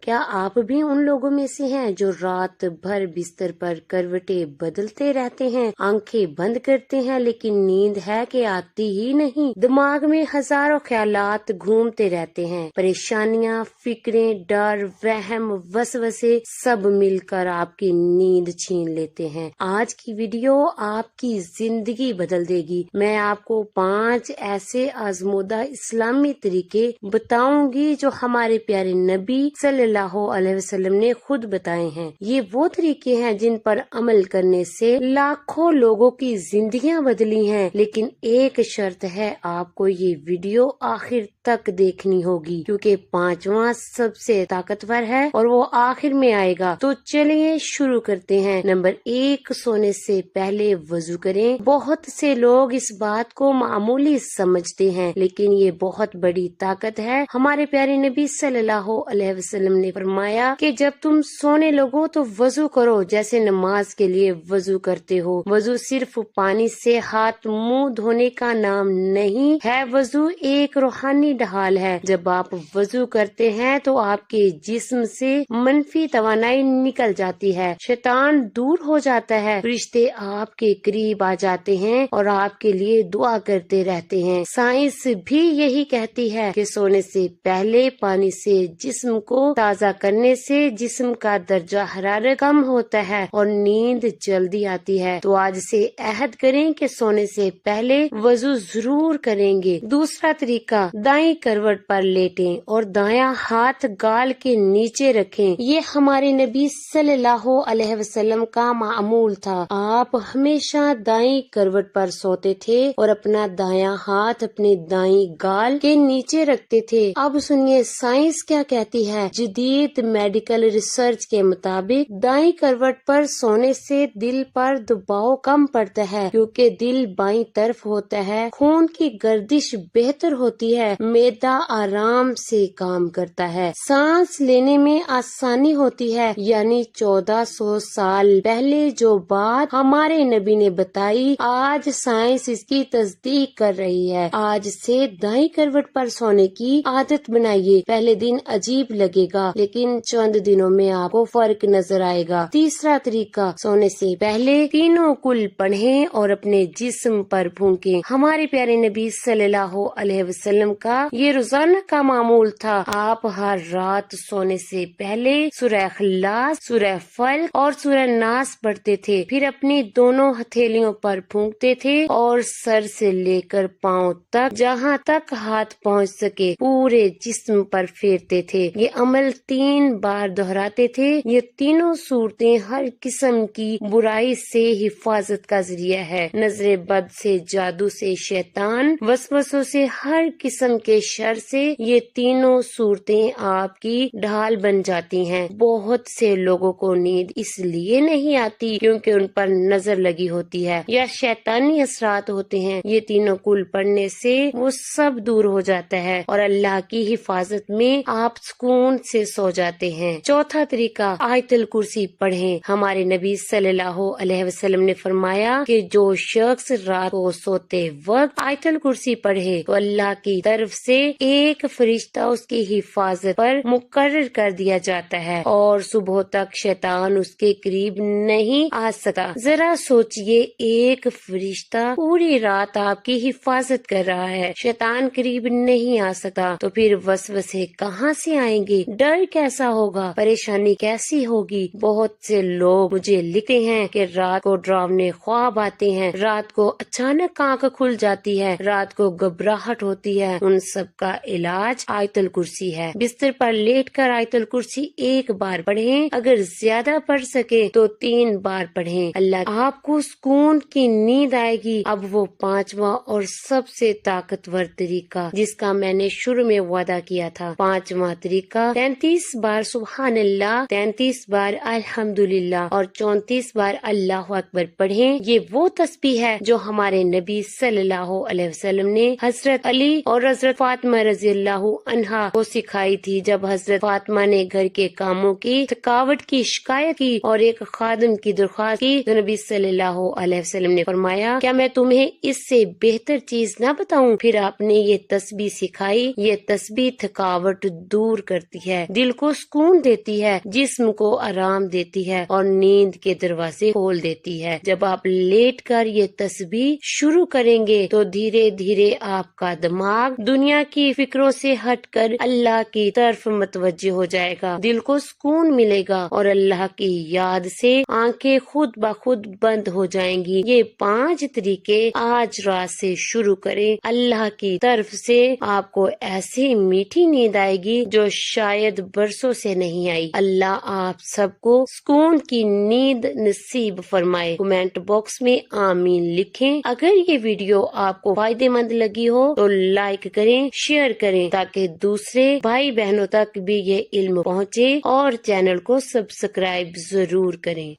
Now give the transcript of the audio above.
क्या आप भी उन लोगों में से हैं जो रात भर बिस्तर पर करवटें बदलते रहते हैं, आंखें बंद करते हैं लेकिन नींद है कि आती ही नहीं। दिमाग में हजारों ख्यालात घूमते रहते हैं, परेशानियां, फिक्रें, डर, वहम, वसवसे सब मिलकर आपकी नींद छीन लेते हैं। आज की वीडियो आपकी जिंदगी बदल देगी। मैं आपको 5 ऐसे आजमूदा इस्लामी तरीके बताऊंगी जो हमारे प्यारे नबी सल्लल्लाहु अलैहि वसल्लम ने खुद बताए हैं। ये वो तरीके हैं जिन पर अमल करने से लाखों लोगों की जिंदगियां बदली हैं, लेकिन एक शर्त है, आपको ये वीडियो आखिर तक देखनी होगी क्योंकि 5वां सबसे ताकतवर है और वो आखिर में आएगा। तो चलिए शुरू करते हैं। नंबर 1, सोने से पहले वजू करें। बहुत से लोग इस बात को मामूली समझते हैं लेकिन ये बहुत बड़ी ताकत है। हमारे प्यारे नबी सल्लल्लाहु अलैहि वसल्लम ने फरमाया कि जब तुम सोने लगो तो वजू करो जैसे नमाज के लिए वजू करते हो। वजू सिर्फ पानी से हाथ मुंह धोने का नाम नहीं है, वजू एक रूहानी ढाल है। जब आप वजू करते हैं तो आपके जिस्म से मनफी तवानाई निकल जाती है, शैतान दूर हो जाता है, रिश्ते आपके करीब आ जाते हैं और आपके लिए दुआ करते रहते हैं। साइंस भी यही कहती है कि सोने से पहले पानी से जिस्म को ताज़ा करने से जिस्म का दर्जा हरारत कम होता है और नींद जल्दी आती है। तो आज से अहद करें कि सोने से पहले वजू जरूर करेंगे। दूसरा तरीका, दाईं करवट पर लेटें और दायां हाथ गाल के नीचे रखें। ये हमारे नबी सल्लल्लाहु अलैहि वसल्लम का मामूल था। आप हमेशा दाईं करवट पर सोते थे और अपना दायां हाथ अपने दाईं गाल के नीचे रखते थे। अब सुनिए साइंस क्या कहती है। जदीद मेडिकल रिसर्च के मुताबिक दाईं करवट पर सोने से दिल पर दबाव कम पड़ता है क्योंकि दिल बाईं तरफ होता है, खून की गर्दिश बेहतर होती है, मैदा आराम से काम करता है, सांस लेने में आसानी होती है। यानी 1400 साल पहले जो बात हमारे नबी ने बताई, आज साइंस इसकी तस्दीक कर रही है। आज से दाईं करवट पर सोने की आदत बनाइए। पहले दिन अजीब लगेगा लेकिन चंद दिनों में आपको फर्क नजर आएगा। तीसरा तरीका, सोने से पहले तीनों कुल पढ़ें और अपने जिस्म पर फूंकें। हमारे प्यारे नबी सल्लल्लाहु अलैहि वसल्लम का ये रोजाना का मामूल था। आप हर रात सोने से पहले सूरह इखलास, सूरह फल्क और सूरह नास पढ़ते थे, फिर अपनी दोनों हथेलियों पर फूंकते थे और सर से लेकर पांव तक, जहां तक हाथ पहुंच सके, पूरे जिस्म पर फेरते थे। ये अमल 3 बार दोहराते थे। ये तीनों सूरतें हर किस्म की बुराई से हिफाजत का जरिया है। नजरे बद से, जादू से, शैतान वसवसों से, हर किस्म के शर से ये तीनों सूरतें आपकी ढाल बन जाती हैं। बहुत से लोगों को नींद इसलिए नहीं आती क्योंकि उन पर नजर लगी होती है या शैतानी असरात होते हैं। ये तीनों कुल पढ़ने से वो सब दूर हो जाता है और अल्लाह की हिफाजत में आप सुकून से सो जाते हैं। चौथा तरीका, आयतुल कुर्सी पढ़ें। हमारे नबी सल्लल्लाहु अलैहि वसल्लम ने फरमाया कि जो शख्स रात को सोते वक्त आयतुल कुर्सी पढ़े तो अल्लाह की तरफ से एक फरिश्ता उसकी हिफाजत पर मुकर्रर कर दिया जाता है और सुबह तक शैतान उसके करीब नहीं आ सकता। जरा सोचिए, एक फरिश्ता पूरी रात आपकी हिफाजत कर रहा है, शैतान करीब नहीं आ सकता, तो फिर वसवसे कहाँ से आएंगे, डर कैसा होगा, परेशानी कैसी होगी। बहुत से लोग मुझे लिखते हैं कि रात को डरावने ख्वाब आते हैं, रात को अचानक आंख खुल जाती है, रात को घबराहट होती है। उन सब का इलाज आयतुल कुर्सी है। बिस्तर पर लेटकर आयतुल कुर्सी 1 बार पढ़ें, अगर ज्यादा पढ़ सके तो 3 बार पढ़ें। अल्लाह आपको सुकून की नींद आएगी। अब वो 5वां और सबसे ताकतवर तरीका जिसका मैंने शुरू में वादा किया था। 5वां तरीका, 33 बार सुभान अल्लाह, 33 बार अल्हम्दुलिल्लाह और 34 बार अल्लाहु अकबर पढ़ें। ये वो तस्बीह है जो हमारे नबी सल्लल्लाहु अलैहि वसल्लम ने हजरत अली और हजरत حضرت فاطمہ رضی اللہ عنہا کو سکھائی تھی۔ جب حضرت فاطمہ نے گھر کے کاموں کی تھکاوٹ کی شکایت کی اور ایک خادم کی درخواست کی تو نبی صلی اللہ علیہ وسلم نے فرمایا کیا میں تمہیں اس سے بہتر چیز نہ بتاؤں؟ پھر آپ نے یہ تسبیح سکھائی۔ یہ تسبیح تھکاوٹ دور کرتی ہے، دل کو سکون دیتی ہے، جسم کو آرام دیتی ہے اور نیند کے دروازے کھول دیتی ہے۔ جب آپ لیٹ کر یہ تسبیح شروع کریں گے تو دھیرے دھیرے آپ کا دماغ دنیا کی فکروں سے ہٹ کر اللہ کی طرف متوجہ ہو جائے گا، دل کو سکون ملے گا اور اللہ کی یاد سے آنکھیں خود بخود بند ہو جائیں گی۔ یہ 5 طریقے آج رات سے شروع کریں، اللہ کی طرف سے آپ کو ایسی میٹھی نیند آئے گی جو شاید برسوں سے نہیں آئی۔ اللہ آپ سب کو سکون کی نیند نصیب فرمائے۔ کمنٹ باکس میں آمین لکھیں۔ اگر یہ ویڈیو آپ کو فائدے مند لگی ہو تو لائک کریں، شیئر کریں تاکہ دوسرے بھائی بہنوں تک بھی یہ علم پہنچے اور چینل کو سبسکرائب ضرور کریں۔